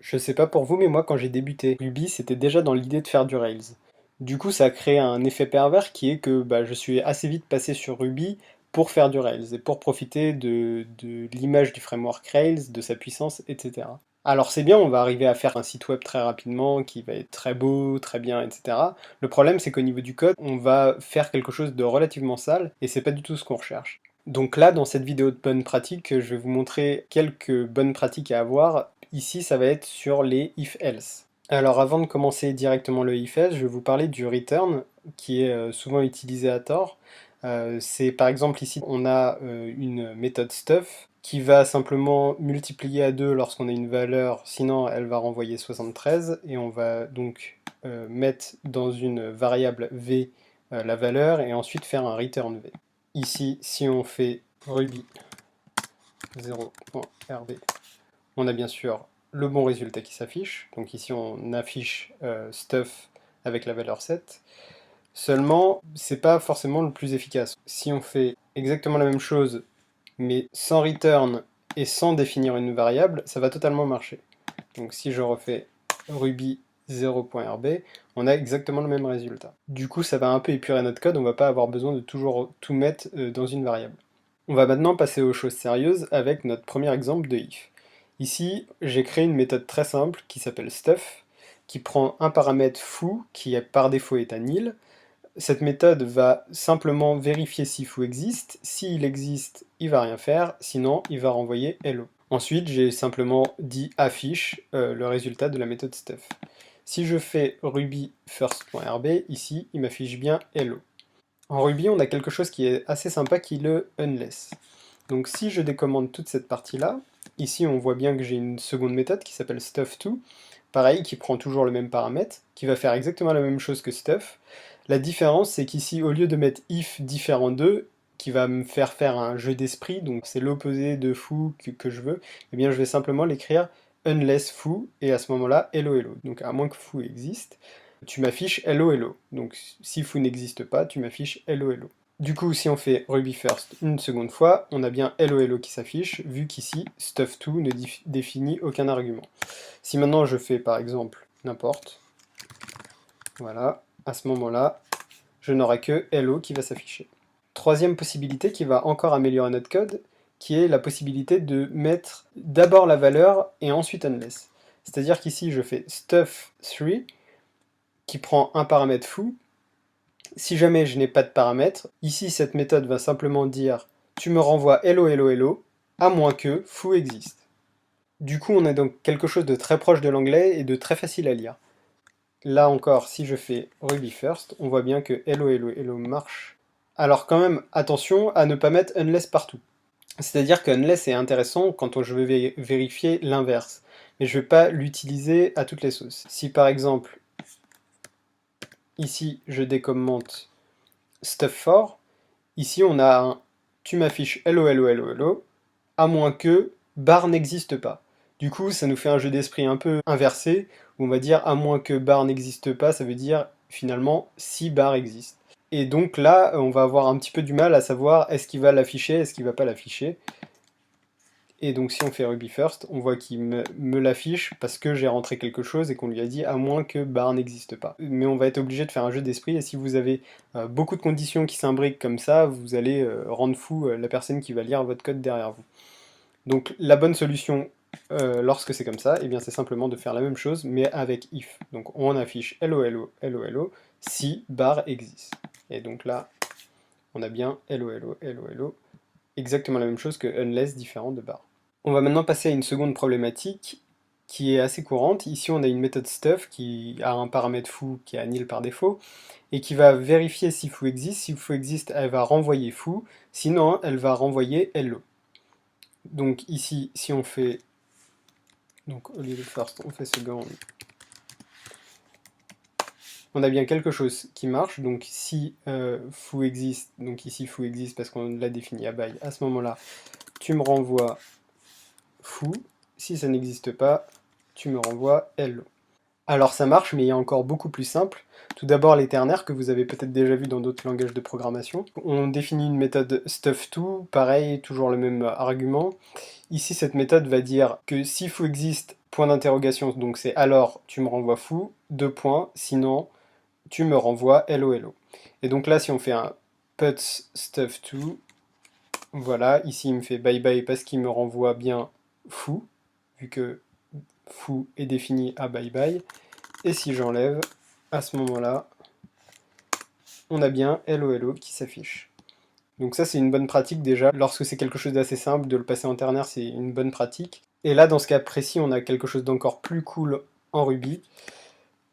Je sais pas pour vous, mais moi quand j'ai débuté Ruby, c'était déjà dans l'idée de faire du Rails. Du coup, ça a créé un effet pervers qui est que je suis assez vite passé sur Ruby pour faire du Rails et pour profiter de l'image du framework Rails, de sa puissance, etc. Alors c'est bien, on va arriver à faire un site web très rapidement, qui va être très beau, très bien, etc. Le problème c'est qu'au niveau du code, on va faire quelque chose de relativement sale, et c'est pas du tout ce qu'on recherche. Donc là, dans cette vidéo de bonnes pratiques, je vais vous montrer quelques bonnes pratiques à avoir. Ici, ça va être sur les if-else. Alors avant de commencer directement le if-else, je vais vous parler du return, qui est souvent utilisé à tort. C'est par exemple ici, on a une méthode stuff, qui va simplement multiplier à 2 lorsqu'on a une valeur, sinon elle va renvoyer 73, et on va donc mettre dans une variable v la valeur, et ensuite faire un return v. Ici, si on fait ruby 0.rb, on a bien sûr le bon résultat qui s'affiche. Donc ici, on affiche stuff avec la valeur 7. Seulement, c'est pas forcément le plus efficace. Si on fait exactement la même chose, mais sans return et sans définir une variable, ça va totalement marcher. Donc si je refais ruby 0.rb, on a exactement le même résultat. Du coup, ça va un peu épurer notre code, on va pas avoir besoin de toujours tout mettre dans une variable. On va maintenant passer aux choses sérieuses avec notre premier exemple de if. Ici, j'ai créé une méthode très simple qui s'appelle stuff, qui prend un paramètre foo qui par défaut est un nil. Cette méthode va simplement vérifier si foo existe. S'il existe, il va rien faire, sinon il va renvoyer hello. Ensuite, j'ai simplement dit affiche le résultat de la méthode stuff. Si je fais ruby first.rb, ici, il m'affiche bien hello. En Ruby, on a quelque chose qui est assez sympa qui est le unless. Donc si je décommande toute cette partie-là, ici on voit bien que j'ai une seconde méthode qui s'appelle stuff2, pareil, qui prend toujours le même paramètre, qui va faire exactement la même chose que stuff. La différence, c'est qu'ici, au lieu de mettre if différent d'eux, qui va me faire faire un jeu d'esprit, donc c'est l'opposé de foo que je veux, eh bien je vais simplement l'écrire unless foo, et à ce moment-là, hello hello. Donc à moins que foo existe, tu m'affiches hello hello. Donc si foo n'existe pas, tu m'affiches hello hello. Du coup, si on fait ruby first une seconde fois, on a bien hello hello qui s'affiche, vu qu'ici, stuff2 ne définit aucun argument. Si maintenant je fais par exemple n'importe, voilà, à ce moment-là, je n'aurai que hello qui va s'afficher. Troisième possibilité qui va encore améliorer notre code, qui est la possibilité de mettre d'abord la valeur et ensuite unless. C'est-à-dire qu'ici je fais stuff3, qui prend un paramètre foo. Si jamais je n'ai pas de paramètre, ici cette méthode va simplement dire tu me renvoies hello hello hello, à moins que foo existe. Du coup on a donc quelque chose de très proche de l'anglais et de très facile à lire. Là encore, si je fais ruby first, on voit bien que hello hello hello marche. Alors quand même, attention à ne pas mettre unless partout. C'est-à-dire que unless est intéressant quand je veux vérifier l'inverse, mais je ne vais pas l'utiliser à toutes les sauces. Si par exemple, ici je décommente stuff4, ici on a un tu m'affiches hello hello hello hello, à moins que bar n'existe pas. Du coup, ça nous fait un jeu d'esprit un peu inversé, où on va dire à moins que bar n'existe pas, ça veut dire finalement si bar existe. Et donc là, on va avoir un petit peu du mal à savoir est-ce qu'il va l'afficher, est-ce qu'il va pas l'afficher. Et donc si on fait ruby first, on voit qu'il me l'affiche parce que j'ai rentré quelque chose et qu'on lui a dit à moins que bar n'existe pas. Mais on va être obligé de faire un jeu d'esprit, et si vous avez beaucoup de conditions qui s'imbriquent comme ça, vous allez rendre fou la personne qui va lire votre code derrière vous. Donc la bonne solution lorsque c'est comme ça, eh bien c'est simplement de faire la même chose mais avec if. Donc on affiche hello hello hello hello si bar existe. Et donc là, on a bien hello hello hello hello, exactement la même chose que unless différent de bar. On va maintenant passer à une seconde problématique qui est assez courante. Ici on a une méthode stuff qui a un paramètre foo qui est à nil par défaut, et qui va vérifier si foo existe. Si foo existe, elle va renvoyer foo, sinon elle va renvoyer hello. Donc ici, si on fait, donc au lieu de first, on fait second, on a bien quelque chose qui marche. Donc si foo existe, donc ici foo existe parce qu'on l'a défini à by, à ce moment-là, tu me renvoies foo. Si ça n'existe pas, tu me renvoies hello. Alors ça marche, mais il y a encore beaucoup plus simple. Tout d'abord les ternaires que vous avez peut-être déjà vu dans d'autres langages de programmation. On définit une méthode stuff2, pareil, toujours le même argument. Ici cette méthode va dire que si foo existe, point d'interrogation, donc c'est alors tu me renvoies fou, deux points, sinon tu me renvoies hello hello. Et donc là, si on fait un puts stuff to, voilà, ici il me fait bye bye parce qu'il me renvoie bien fou, vu que foo est défini à bye bye. Et si j'enlève, à ce moment-là, on a bien hello hello qui s'affiche. Donc ça c'est une bonne pratique déjà, lorsque c'est quelque chose d'assez simple, de le passer en ternaire c'est une bonne pratique. Et là dans ce cas précis on a quelque chose d'encore plus cool en Ruby,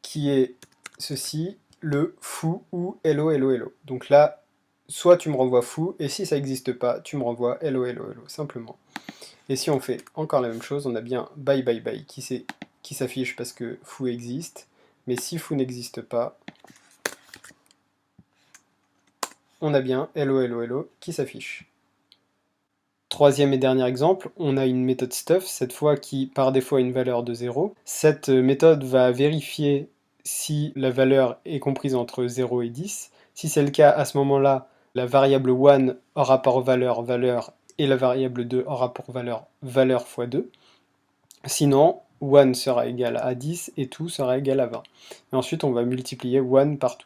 qui est ceci, le foo ou hello hello hello. Donc là, soit tu me renvoies foo, et si ça n'existe pas, tu me renvoies hello hello hello, simplement. Et si on fait encore la même chose, on a bien bye bye bye qui s'affiche parce que foo existe, mais si foo n'existe pas, on a bien hello hello hello qui s'affiche. Troisième et dernier exemple, on a une méthode stuff, cette fois qui par défaut a une valeur de 0. Cette méthode va vérifier si la valeur est comprise entre 0 et 10. Si c'est le cas, à ce moment-là, la variable 1 aura pour valeur valeur et la variable 2 aura pour valeur valeur fois 2. Sinon, 1 sera égal à 10 et 2 sera égal à 20. Et ensuite, on va multiplier 1 par 2.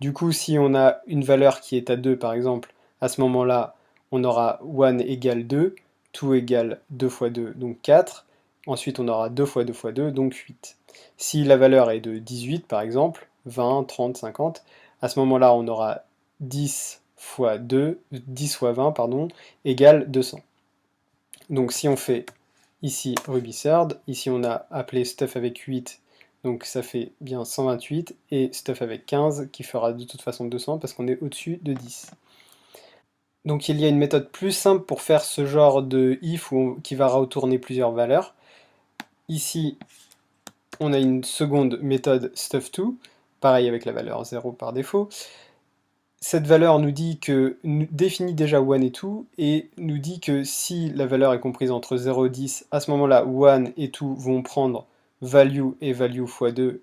Du coup, si on a une valeur qui est à 2, par exemple, à ce moment-là, on aura 1 égale 2, 2 égale 2 fois 2, donc 4. Ensuite, on aura 2 fois 2 fois 2, donc 8. Si la valeur est de 18, par exemple, 20, 30, 50, à ce moment-là, on aura 10 fois 2, 10 fois 20, pardon, égale 200. Donc si on fait ici RubySurd, ici on a appelé stuff avec 8, donc ça fait bien 128, et stuff avec 15 qui fera de toute façon 200 parce qu'on est au-dessus de 10. Donc il y a une méthode plus simple pour faire ce genre de if qui va retourner plusieurs valeurs. Ici, on a une seconde méthode stuff2, pareil avec la valeur 0 par défaut. Cette valeur nous dit que définit déjà 1 et 2 et nous dit que si la valeur est comprise entre 0 et 10, à ce moment-là 1 et 2 vont prendre value et value fois 2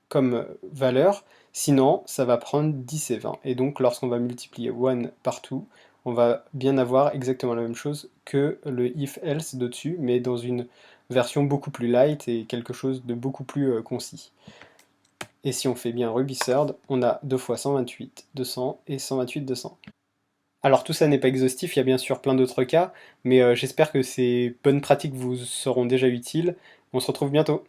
comme valeur, sinon ça va prendre 10 et 20. Et donc lorsqu'on va multiplier 1 par 2, on va bien avoir exactement la même chose que le if-else de dessus, mais dans une version beaucoup plus light et quelque chose de beaucoup plus concis. Et si on fait bien RubySurd, on a 2 fois 128, 200 et 128, 200. Alors tout ça n'est pas exhaustif, il y a bien sûr plein d'autres cas, mais j'espère que ces bonnes pratiques vous seront déjà utiles. On se retrouve bientôt.